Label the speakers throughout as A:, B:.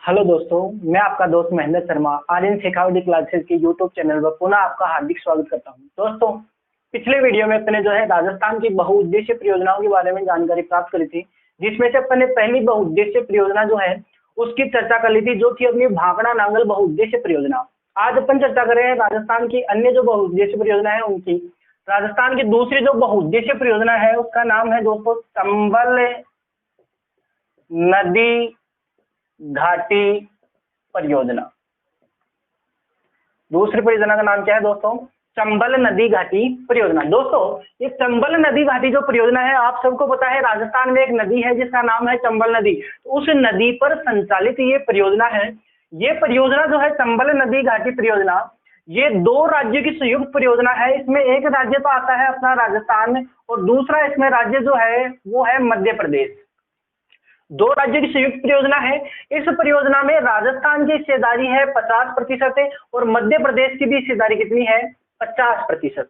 A: Hello दोस्तों, मैं आपका दोस्त महेंद्र शर्मा आर्यन शेखावटी क्लासेस के यूट्यूब चैनल पर पुनः आपका हार्दिक स्वागत करता हूं। दोस्तों, पिछले वीडियो में अपने राजस्थान की बहुउद्देशीय परियोजनाओं के बारे में जानकारी प्राप्त करी थी, जिसमें से अपने पहली बहुउद्देशीय परियोजना जो है उसकी चर्चा कर ली थी, जो थी अपनी भाखड़ा नांगल बहुउद्देशीय परियोजना। आज अपन चर्चा कर रहे हैं राजस्थान की अन्य जो बहुउद्देशीय परियोजना है उनकी। राजस्थान की दूसरी जो बहुउद्देशीय परियोजना है उसका नाम है दोस्तों चंबल नदी घाटी परियोजना। दूसरी परियोजना का नाम क्या है दोस्तों? चंबल नदी घाटी परियोजना। दोस्तों, ये चंबल नदी घाटी जो परियोजना है, आप सबको पता है राजस्थान में एक नदी है जिसका नाम है चंबल नदी। तो उस नदी पर संचालित ये परियोजना है। ये परियोजना जो है चंबल नदी घाटी परियोजना, ये दो राज्यों की संयुक्त परियोजना है। इसमें एक राज्य तो आता है अपना राजस्थान और दूसरा इसमें राज्य जो है वो है मध्य प्रदेश। दो राज्यों की संयुक्त परियोजना है। इस परियोजना में राजस्थान की हिस्सेदारी है 50% और मध्य प्रदेश की भी हिस्सेदारी कितनी है? 50%।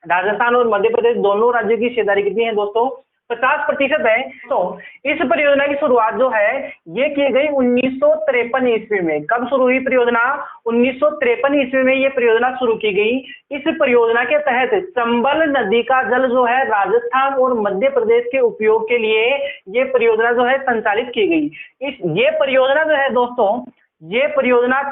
A: राजस्थान और मध्य प्रदेश दोनों राज्यों की हिस्सेदारी कितनी है दोस्तों? 50% है। तो इस परियोजना की शुरुआत जो है ये की गई 1953 ईस्वी में। कब शुरू हुई परियोजना? 1953 ईस्वी में ये परियोजना शुरू की गई। इस परियोजना के तहत चंबल नदी का जल जो है राजस्थान और मध्य प्रदेश के उपयोग के लिए ये परियोजना जो है संचालित की गई। ये परियोजना जो है दोस्तों, ये परियोजना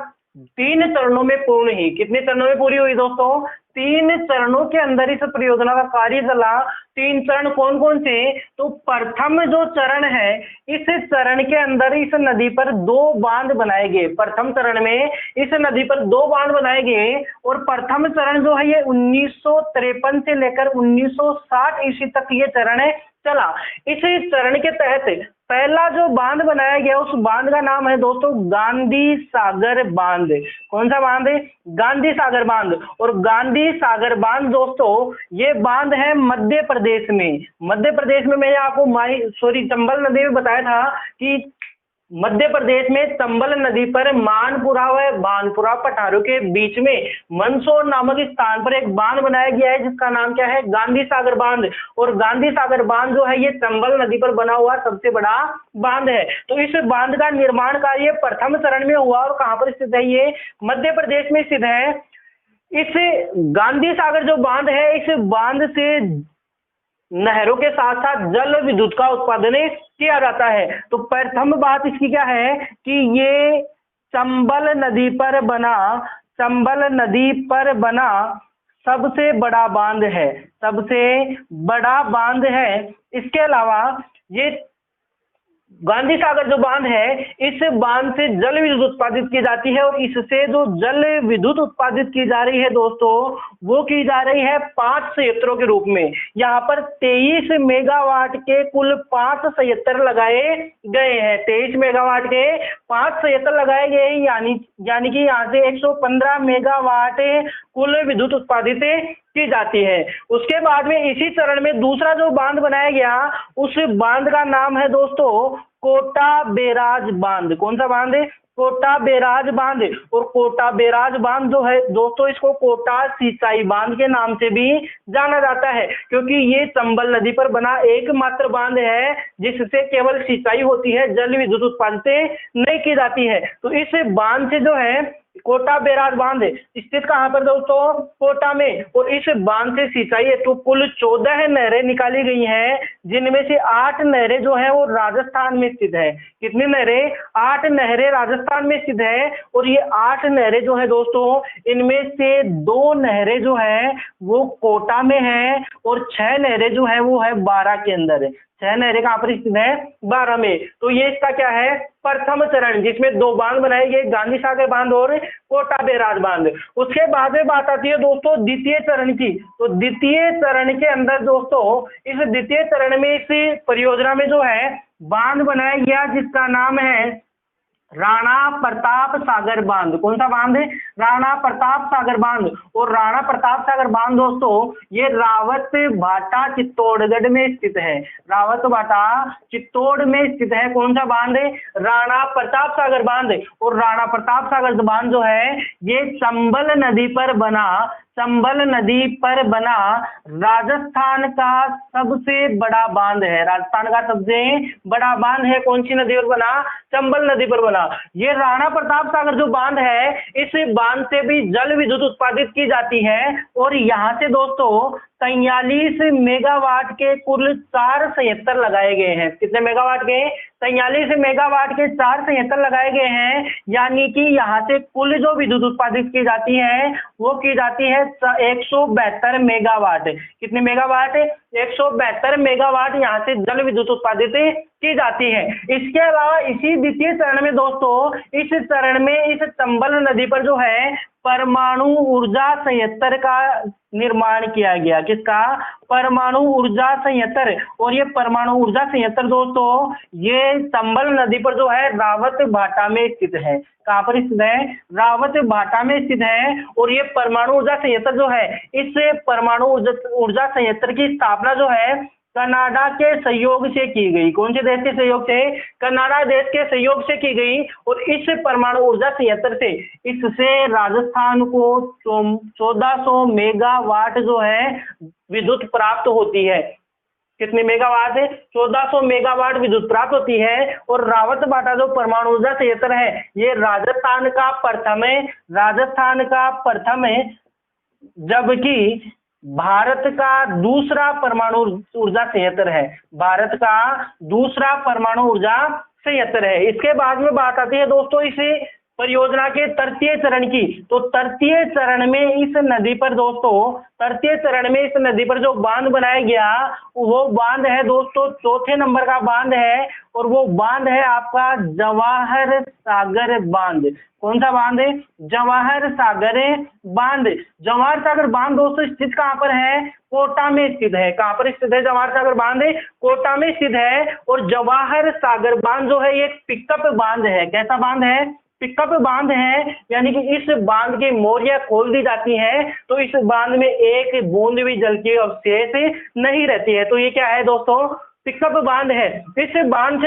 A: 3 चरणों में पूर्ण हुई। कितने चरणों में पूरी हुई दोस्तों? 3 चरणों के अंदर इस परियोजना का कार्य चला। 3 चरण कौन कौन से? तो प्रथम जो चरण है, इस चरण के अंदर इस नदी पर 2 बांध बनाए गए। प्रथम चरण में इस नदी पर 2 बांध बनाए गए और प्रथम चरण जो है ये 1953 से लेकर 1960 ईस्वी तक ये चरण चला। इस चरण के तहत पहला जो बांध बनाया गया उस बांध का नाम है दोस्तों गांधी सागर बांध। कौन सा बांध है? गांधी सागर बांध। और गांधी सागर बांध दोस्तों ये बांध है मध्य प्रदेश में। मध्य प्रदेश में मैंने आपको चंबल नदी में बताया था कि मध्य प्रदेश में चंबल नदी पर मानपुरा व भानपुरा पठारों के बीच में मंदसौर नामक स्थान पर एक बांध बनाया गया है जिसका नाम क्या है? गांधी सागर बांध। और गांधी सागर बांध जो है ये चंबल नदी पर बना हुआ सबसे बड़ा बांध है। तो इस बांध का निर्माण कार्य प्रथम चरण में हुआ और कहां पर स्थित है? ये मध्य प्रदेश में स्थित है। इस गांधी सागर जो बांध है, इस बांध से नहरों के साथ साथ जल विद्युत का उत्पादन किया जाता है। तो प्रथम बात इसकी क्या है कि ये चंबल नदी पर बना सबसे बड़ा बांध है। सबसे बड़ा बांध है। इसके अलावा ये गांधी सागर जो बांध है, इस बांध से जल विद्युत उत्पादित की जाती है और इससे जो जल विद्युत उत्पादित की जा रही है दोस्तों, वो की जा रही है 5 संयंत्रों के रूप में। यहाँ पर 23 मेगावाट के कुल 5 संयंत्र लगाए गए हैं। 23 मेगावाट के 5 संयंत्र लगाए गए हैं, यानी कि यहाँ से 115 मेगावाट कुल विद्युत उत्पादित की जाती है। उसके बाद में इसी चरण में दूसरा जो बांध बनाया गया उस बांध का नाम है दोस्तों कोटा बैराज बांध। कौन सा बांध है? कोटा बैराज बांध। और कोटा बैराज बांध जो है दोस्तों, इसको कोटा सिंचाई बांध के नाम से भी जाना जाता है, क्योंकि ये चंबल नदी पर बना एकमात्र बांध है जिससे केवल सिंचाई होती है, जल विद्युत उत्पादित नहीं की जाती है। तो इस बांध से जो है कोटा बैराज बांध स्थित कहां पर दोस्तों? कोटा में। और इस बांध से सिंचाई हेतु कुल 14 नहरें निकाली गई हैं, जिनमें से 8 नहरें जो है वो राजस्थान में स्थित है। कितनी नहरें? 8 नहरें राजस्थान में स्थित है। और ये 8 नहरें जो है दोस्तों, इनमें से 2 नहरें जो है वो कोटा में है और 6 नहरें जो है वो है 12 के अंदर है। 6 नहरें कहां पर स्थित है? 12 में। तो ये इसका क्या है? प्रथम चरण, जिसमें 2 बांध बनाए गए, गांधी सागर बांध और कोटा बैराज बांध। उसके बाद में बात आती है दोस्तों द्वितीय चरण की। तो द्वितीय चरण के अंदर दोस्तों, इस द्वितीय चरण में इस परियोजना में जो है बांध बनाया गया जिसका नाम है राणा प्रताप सागर बांध। कौन सा बांध है? राणा प्रताप सागर बांध। और राणा प्रताप सागर बांध दोस्तों ये रावत भाटा चित्तौड़गढ़ में स्थित है। रावत भाटा चित्तौड़ में स्थित है। कौन सा बांध है? राणा प्रताप सागर बांध। और राणा प्रताप सागर बांध जो है ये चंबल नदी पर बना चंबल नदी पर बना राजस्थान का सबसे बड़ा बांध है। राजस्थान का सबसे बड़ा बांध है, कौन सी नदी पर बना? चंबल नदी पर बना। ये राणा प्रताप सागर जो बांध है, इस बांध से भी जल विद्युत उत्पादित की जाती है और यहाँ से दोस्तों 43 मेगावाट के कुल 4 संयंत्र लगाए गए हैं। कितने मेगावाट के? 43 मेगावाट के 4 संयंत्र लगाए गए हैं, यानी कि यहाँ से कुल जो विद्युत उत्पादित की जाती है वो की जाती है 172 मेगावाट। कितने मेगावाट? 172 मेगावाट यहाँ से जल विद्युत उत्पादित की जाती है। इसके अलावा इसी द्वितीय चरण में दोस्तों, इस चरण में इस चंबल नदी पर जो है परमाणु ऊर्जा संयंत्र का निर्माण किया गया। किसका? परमाणु ऊर्जा संयंत्र। और ये परमाणु ऊर्जा संयंत्र दोस्तों ये चंबल नदी पर जो है रावत भाटा में स्थित है। कहाँ पर स्थित है? रावत भाटा में स्थित है। और ये परमाणु ऊर्जा संयंत्र जो है, इस परमाणु ऊर्जा संयंत्र की स्थापना जो है कनाडा के सहयोग से की गई। कौन से देश के सहयोग से? कनाडा देश के सहयोग से की गई। और इस परमाणु ऊर्जा संयंत्र से इससे राजस्थान को 1400 मेगावाट जो है विद्युत प्राप्त होती है। कितनी मेगावाट है? 1400 मेगावाट विद्युत प्राप्त होती है। और रावत भाटा जो परमाणु ऊर्जा संयंत्र है, ये राजस्थान का प्रथम है, जबकि भारत का दूसरा परमाणु ऊर्जा संयंत्र है। भारत का दूसरा परमाणु ऊर्जा संयंत्र है। इसके बाद में बात आती है दोस्तों इसे परियोजना के तृतीय चरण की। तो तृतीय चरण में इस नदी पर जो बांध बनाया गया वो बांध है दोस्तों 4थे नंबर का बांध है, और वो बांध है आपका जवाहर सागर बांध। कौन सा बांध है? जवाहर सागर बांध। जवाहर सागर बांध दोस्तों स्थित कहाँ पर है? कोटा में स्थित है। कहाँ पर स्थित है जवाहर सागर बांध? कोटा में स्थित है। और जवाहर सागर बांध जो है ये एक पिकअप बांध है। कैसा बांध है? पिकअप बांध है, यानी कि इस बांध की मोरियां खोल दी जाती हैं तो इस बांध में एक बूंद भी जल की अवशेष नहीं रहती है। तो ये क्या है दोस्तों? पिकअप बांध है। इस बांध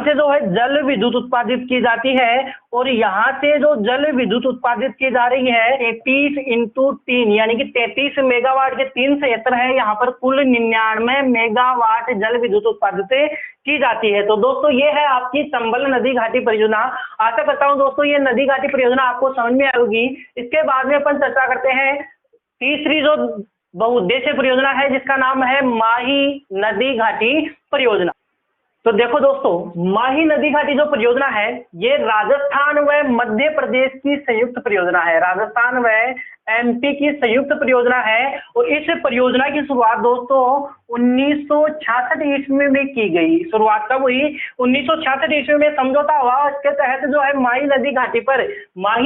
A: से जो है जल विद्युत उत्पादित की जाती है। और यहाँ से जो जल विद्युत उत्पादित की जा रही है 33x3 यानी कि 33 मेगावाट के 3 संयंत्र है। यहाँ पर कुल 99 मेगावाट जल विद्युत उत्पादित की जाती है। तो दोस्तों ये है आपकी चंबल नदी घाटी परियोजना। आशा करता हूँ दोस्तों ये नदी घाटी परियोजना आपको समझ में आएगी। इसके बाद में अपन चर्चा करते हैं तीसरी जो बहुउद्देशीय परियोजना है जिसका नाम है माही नदी घाटी परियोजना। तो देखो दोस्तों, माही नदी घाटी जो परियोजना है ये राजस्थान व मध्य प्रदेश की संयुक्त परियोजना है। राजस्थान व एमपी की संयुक्त परियोजना है। और इस परियोजना की शुरुआत दोस्तों 1966 ईस्वी में की गई। शुरुआत कब हुई? 1966 ईस्वी में समझौता हुआ। इसके तहत जो है माही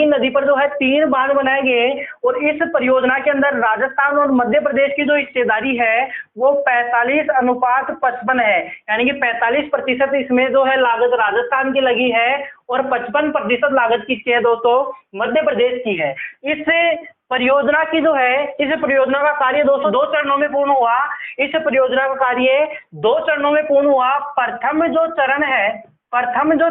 A: नदी पर जो है 3 बांध बनाए गए। और इस परियोजना के अंदर राजस्थान और मध्य प्रदेश की जो हिस्सेदारी है वो 45:55 है, यानी कि 45% इसमें जो है लागत राजस्थान की लगी है और 55% लागत किसकी है दोस्तों? मध्य प्रदेश की है। इस परियोजना का कार्य दोस्तों 2 चरणों में पूर्ण हुआ। इस परियोजना का कार्य 2 चरणों में पूर्ण हुआ। प्रथम जो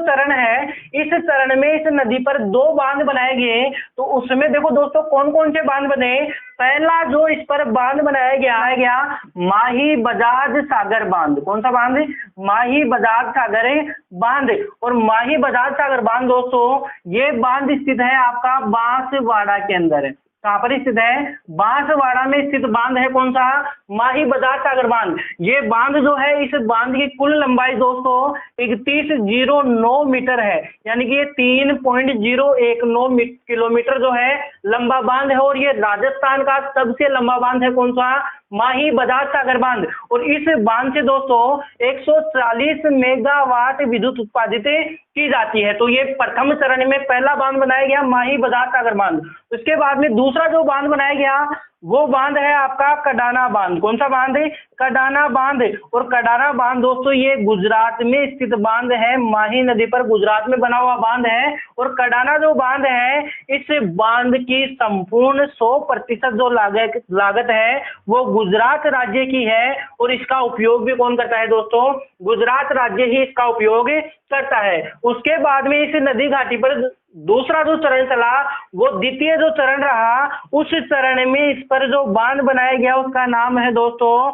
A: चरण है इस चरण में इस नदी पर 2 बांध बनाए गए। तो उसमें देखो दोस्तों कौन कौन से बांध बने। पहला जो इस पर बांध बनाया गया माही बजाज सागर बांध। कौन सा बांध? माही बजाज सागर बांध। और माही बजाज सागर बांध दोस्तों ये बांध स्थित है आपका बांसवाड़ा के अंदर। कहाँ पर स्थित है? बांसवाड़ा में स्थित बांध है। कौन सा? माही बजाज सागर बांध। ये बांध जो है इस बांध की कुल लंबाई दोस्तों 3109 मीटर है, यानी कि ये 3.019 किलोमीटर जो है लंबा बांध है। और ये राजस्थान का सबसे लंबा बांध है। कौन सा? माही बजाज सागर बांध। और इस बांध से दोस्तों 140 मेगावाट विद्युत उत्पादित की जाती है। तो ये प्रथम चरण में पहला बांध बनाया गया माही बजाज सागर बांध। उसके बाद में दूसरा जो बांध बनाया गया वो बांध है आपका कडाना बांध। कौन सा बांध है? कडाना बांध। और कडाना बांध दोस्तों ये गुजरात में स्थित बांध है। माही नदी पर गुजरात में बना हुआ बांध है। और कडाना जो बांध है इस बांध की संपूर्ण 100% जो लागत है वो गुजरात राज्य की है। और इसका उपयोग भी कौन करता है दोस्तों? गुजरात राज्य ही इसका उपयोग करता है। उसके बाद में इस नदी घाटी पर दूसरा जो चरण चला वो द्वितीय जो चरण रहा, उस चरण में इस पर जो बांध बनाया गया उसका नाम है दोस्तों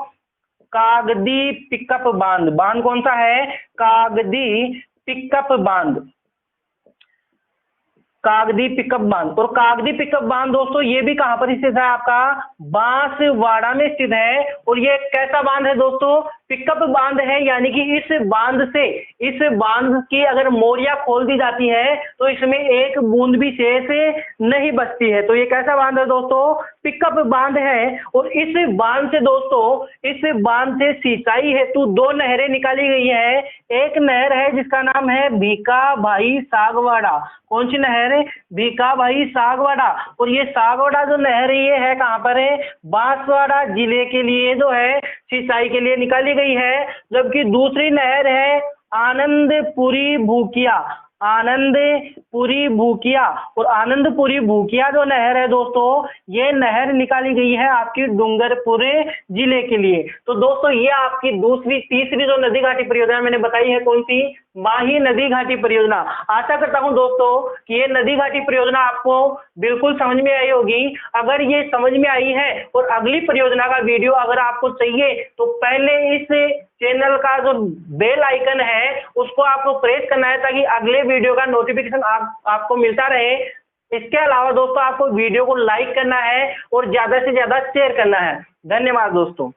A: कागदी पिकअप बांध। बांध कौन सा है? कागदी पिकअप बांध। कागदी पिकअप बांध। और कागदी पिकअप बांध दोस्तों ये भी कहां पर स्थित है? आपका बांसवाड़ा में स्थित है। और ये कैसा बांध है दोस्तों? पिकअप बांध है, यानी कि इस बांध की अगर मोरियां खोल दी जाती है तो इसमें एक बूंद भी शेष नहीं बचती है। तो ये कैसा बांध है दोस्तों? पिकअप बांध है। और इस बांध से दोस्तों, इस बांध से सिंचाई हेतु दो नहरें निकाली गई है। एक नहर है जिसका नाम है भीखाभाई सागवाड़ा। कौन सी नहर है? भीखाभाई सागवाड़ा। और ये सागवाड़ा जो नहर ये है कहां पर है? बांसवाड़ा जिले के लिए जो है सिंचाई के लिए निकाली गई है। जबकि दूसरी नहर है आनंदपुरी भूकिया। आनंदपुरी भूकिया। और आनंदपुरी भूकिया जो नहर है दोस्तों, ये नहर निकाली गई है आपकी डूंगरपुर जिले के लिए। तो दोस्तों ये आपकी तीसरी जो नदी घाटी परियोजना मैंने बताई है, कौन सी? माही नदी घाटी परियोजना। आशा करता हूं दोस्तों कि ये नदी घाटी परियोजना आपको बिल्कुल समझ में आई होगी। अगर ये समझ में आई है और अगली परियोजना का वीडियो अगर आपको चाहिए तो पहले इस चैनल का जो बेल आइकन है उसको आपको प्रेस करना है ताकि अगले वीडियो का नोटिफिकेशन आपको मिलता रहे। इसके अलावा दोस्तों आपको वीडियो को लाइक करना है और ज्यादा से ज्यादा शेयर करना है। धन्यवाद दोस्तों।